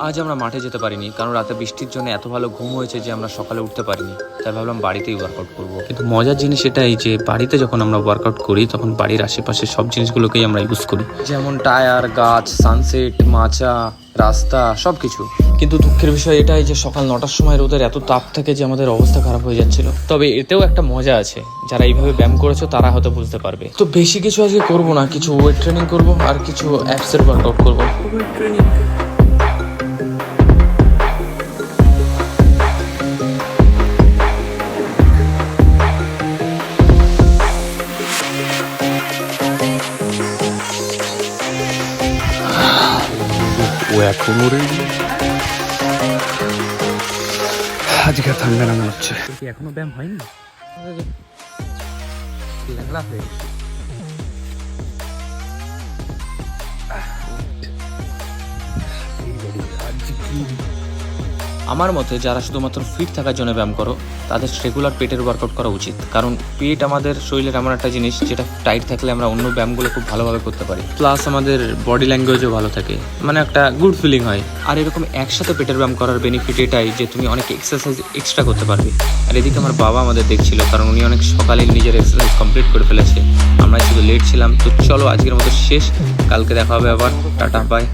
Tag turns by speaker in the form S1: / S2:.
S1: আজ আমরা মাঠে যেতে পারিনি কারণ রাতে বৃষ্টির জন্য এত ভালো ঘুম হয়েছে যে আমরা সকালে উঠতে পারিনি, তাই ভাবলাম বাড়িতেই ওয়ার্কআউট করব। কিন্তু মজার জিনিস এটাই যে বাড়িতে যখন আমরা ওয়ার্কআউট করি তখন বাড়ির আশেপাশে সব জিনিসগুলোকেই আমরা ইউজ করি, যেমন টায়ার, গাছ, সানসেট, মাচা, রাস্তা, সব কিছু। কিন্তু দুঃখের বিষয় এটাই যে সকাল 9টার সময় রোদের এত তাপ থাকে যে আমাদের অবস্থা খারাপ হয়ে যাচ্ছিল। তবে এতেও একটা মজা আছে, যারা এইভাবে ব্যায়াম করেছো তারা হয়তো বুঝতে পারবে। তো বেশি কিছু আজকে করবো না, কিছু ওয়েট ট্রেনিং করবো আর কিছু অ্যাপসের ওয়ার্কআউট করবো। ওয়েট ট্রেনিং ও এখনো রেডি। আজকে ঠান্ডা না মনে হচ্ছে। এখনো ব্যায়াম হয়নি? আমার মতে যারা শুধুমাত্র ফিট থাকার জন্য ব্যায়াম করো তাদের রেগুলার পেটের ওয়ার্কআউট করা উচিত, কারণ পেট আমাদের শরীরের এমন একটা জিনিস যেটা টাইট থাকলে আমরা অন্য ব্যায়ামগুলো খুব ভালোভাবে করতে পারি, প্লাস আমাদের বডি ল্যাঙ্গুয়েজও ভালো থাকে, মানে একটা গুড ফিলিং হয়। আর এরকম একসাথে পেটের ব্যায়াম করার বেনিফিট এটাই যে তুমি অনেক এক্সারসাইজ এক্সট্রা করতে পারবে। আর এদিকে আমার বাবা আমাদের দেখছিল, কারণ উনি অনেক সকালে নিজের এক্সারসাইজ কমপ্লিট করে ফেলেছে, আমরা শুধু লেট ছিলাম। তো চলো আজকের মতো শেষ, কালকে দেখা হবে আবার। Tata, by.